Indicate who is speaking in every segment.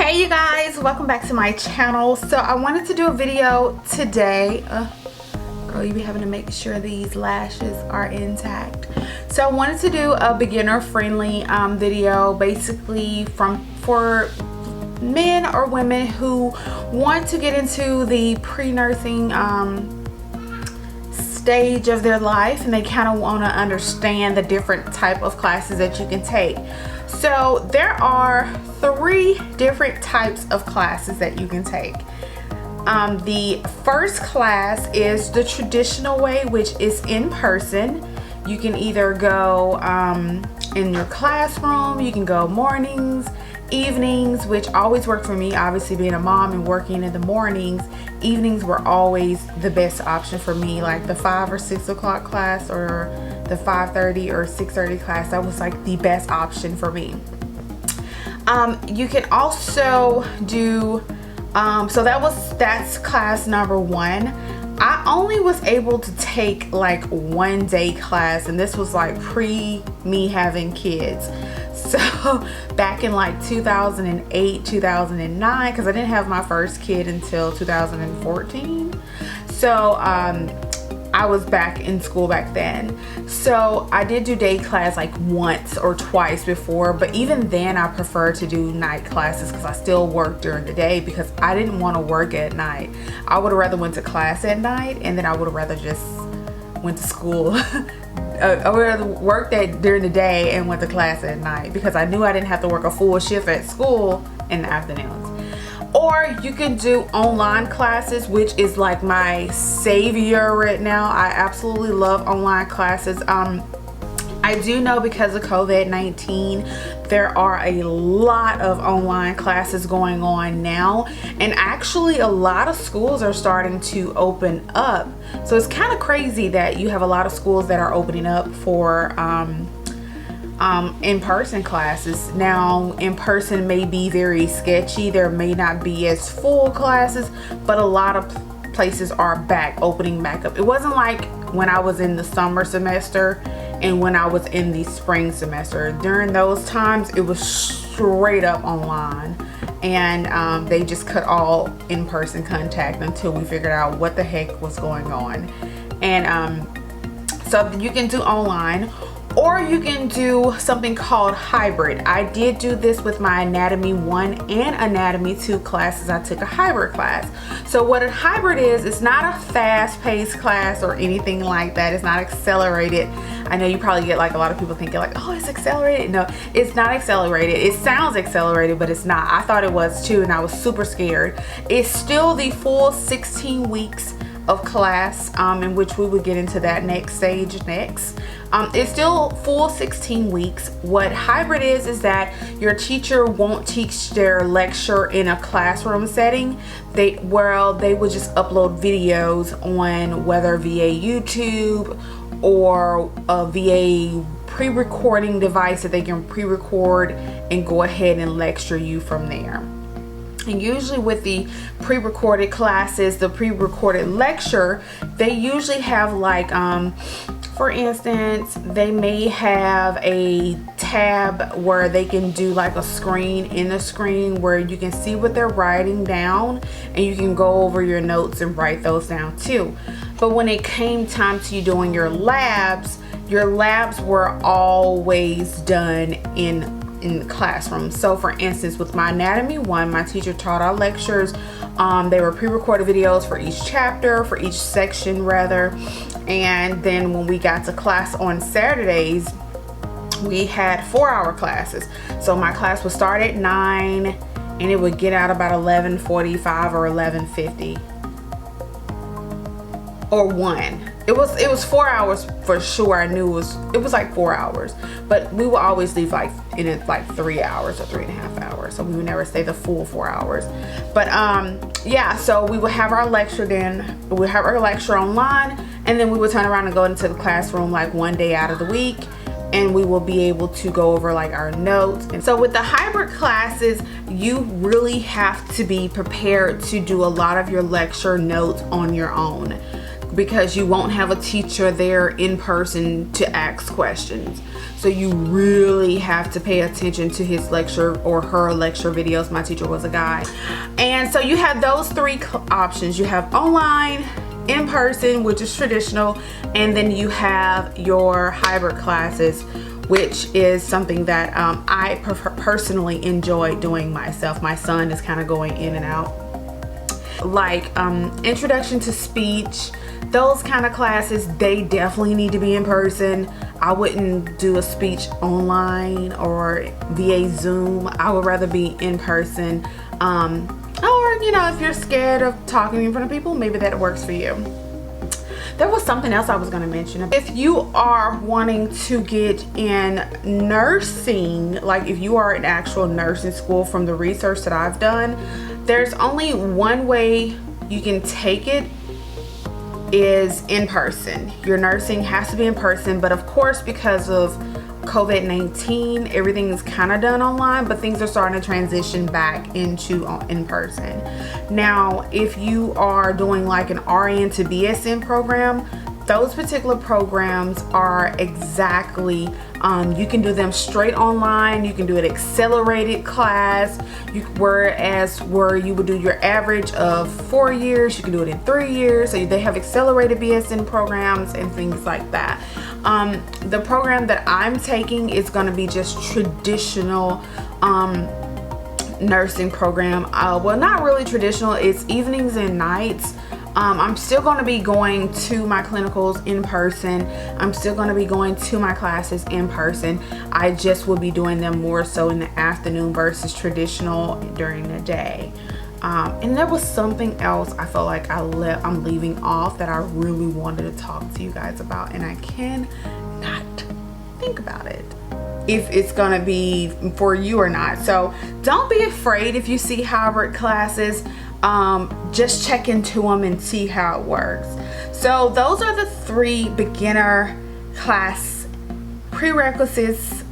Speaker 1: Hey you guys, welcome back to my channel. So I wanted to do a video today. Girl, you be having to make sure these lashes are intact. So I wanted to do a beginner friendly video, basically for men or women who want to get into the pre-nursing stage of their life, and they kind of want to understand the different type of classes that you can take. So there are 3 different types of classes that you can take. The first class is the traditional way, which is in person. You can either go in your classroom, you can go mornings, evenings, which always worked for me. Obviously, being a mom and working in the mornings, evenings were always the best option for me. Like the 5 or 6 o'clock class, or the 5:30 or 6:30 class, that was like the best option for me. You can also do so that's class number 1. I only was able to take like 1 day class, and this was like pre me having kids. So back in like 2008, 2009, because I didn't have my first kid until 2014. So I was back in school back then. So I did do day class like once or twice before, but even then I prefer to do night classes because I still work during the day, because I didn't want to work at night. I would have rather went to class at night, and then I would have rather just went to school. I would rather work that during the day and went to class at night, because I knew I didn't have to work a full shift at school in the afternoons. Or you can do online classes, which is like my savior right now. I absolutely love online classes. I do know because of COVID-19, there are a lot of online classes going on now, and actually a lot of schools are starting to open up. So it's kind of crazy that you have a lot of schools that are opening up for in-person classes. Now, in-person may be very sketchy. There may not be as full classes, but a lot of places are opening back up. It wasn't like when I was in the summer semester and when I was in the spring semester. During those times, it was straight up online, and they just cut all in-person contact until we figured out what the heck was going on. And so you can do online, or you can do something called hybrid. I did do this with my Anatomy 1 and Anatomy 2 classes. I took a hybrid class. So what a hybrid is, it's not a fast-paced class or anything like that. It's not accelerated. I know you probably get like a lot of people thinking like, oh, it's accelerated. No, it's not accelerated. It sounds accelerated, but it's not. I thought it was too, and I was super scared. It's still the full 16 weeks of class, in which we would get into that next stage next. It's still full 16 weeks. What hybrid is that your teacher won't teach their lecture in a classroom setting. They would just upload videos on whether via YouTube or via pre-recording device that they can pre-record and go ahead and lecture you from there. And usually with the pre-recorded classes, the pre-recorded lecture, they usually have like, for instance, they may have a tab where they can do like a screen in the screen where you can see what they're writing down, and you can go over your notes and write those down too. But when it came time to you doing your labs were always done in the classroom. So for instance, with my Anatomy 1, my teacher taught our lectures. They were pre-recorded videos for each chapter, for each section rather. And then when we got to class on Saturdays, we had 4-hour classes. So my class would start at 9 and it would get out about 11:45 or 11:50 or 1. It was 4 hours for sure. I knew it was like 4 hours, but we would always leave like in it like 3 hours or 3.5 hours. So we would never stay the full 4 hours. But yeah, so we would have our lecture, then we would have our lecture online, and then we would turn around and go into the classroom like 1 day out of the week, and we will be able to go over like our notes. And so with the hybrid classes, you really have to be prepared to do a lot of your lecture notes on your own. because you won't have a teacher there in person to ask questions. So you really have to pay attention to his lecture or her lecture videos. My teacher was a guy. And so you have those three options. You have online, in person, which is traditional, and then you have your hybrid classes, which is something that I personally enjoy doing myself. My son is kind of going in and out. Like introduction to speech, those kind of classes, they definitely need to be in person. I wouldn't do a speech online or via Zoom. I would rather be in person. Or, you know, if you're scared of talking in front of people, maybe that works for you. There was something else I was going to mention. If you are wanting to get in nursing, like if you are in actual nursing school, from the research that I've done, there's only one way you can take it, is in person. Your nursing has to be in person, but of course, because of COVID-19, everything is kind of done online, but things are starting to transition back into in person. Now, if you are doing like an RN to BSN program, those particular programs are exactly, you can do them straight online, you can do an accelerated class, whereas where you would do your average of 4 years, you can do it in 3 years. So they have accelerated BSN programs and things like that. The program that I'm taking is going to be just traditional nursing program. Well, not really traditional, it's evenings and nights. I'm still going to be going to my clinicals in person. I'm still going to be going to my classes in person. I just will be doing them more so in the afternoon versus traditional during the day. And there was something else I felt like I'm leaving off that I really wanted to talk to you guys about, and I cannot think about it, if it's gonna be for you or not. So don't be afraid if you see hybrid classes. Just check into them and see how it works. So those are the 3 beginner class prerequisites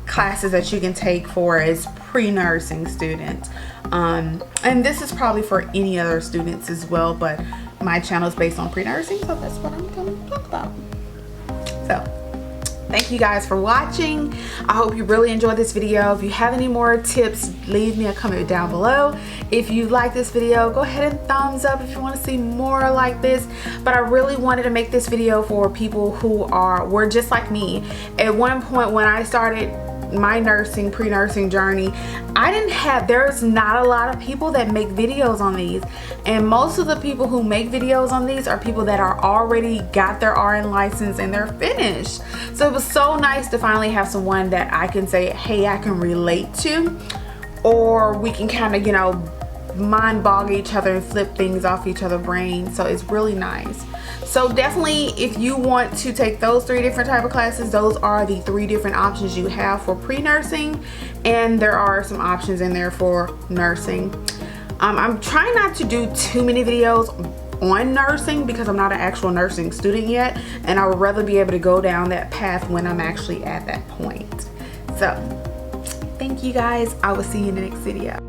Speaker 1: classes that you can take for as pre-nursing students. And this is probably for any other students as well, but my channel is based on pre-nursing, so that's what I'm going to talk about. So thank you guys for watching. I hope you really enjoyed this video. If you have any more tips, leave me a comment down below. If you like this video, go ahead and thumbs up if you want to see more like this. But I really wanted to make this video for people who were just like me. At one point when I started my pre-nursing journey, there's not a lot of people that make videos on these, and most of the people who make videos on these are people that are already got their RN license and they're finished. So it was so nice to finally have someone that I can say, hey, I can relate to, or we can kind of, you know, mind bog each other and flip things off each other's brains. So it's really nice. So definitely, if you want to take those 3 different type of classes, those are the 3 different options you have for pre-nursing, and there are some options in there for nursing. I'm trying not to do too many videos on nursing because I'm not an actual nursing student yet, and I would rather be able to go down that path when I'm actually at that point. So thank you guys. I will see you in the next video.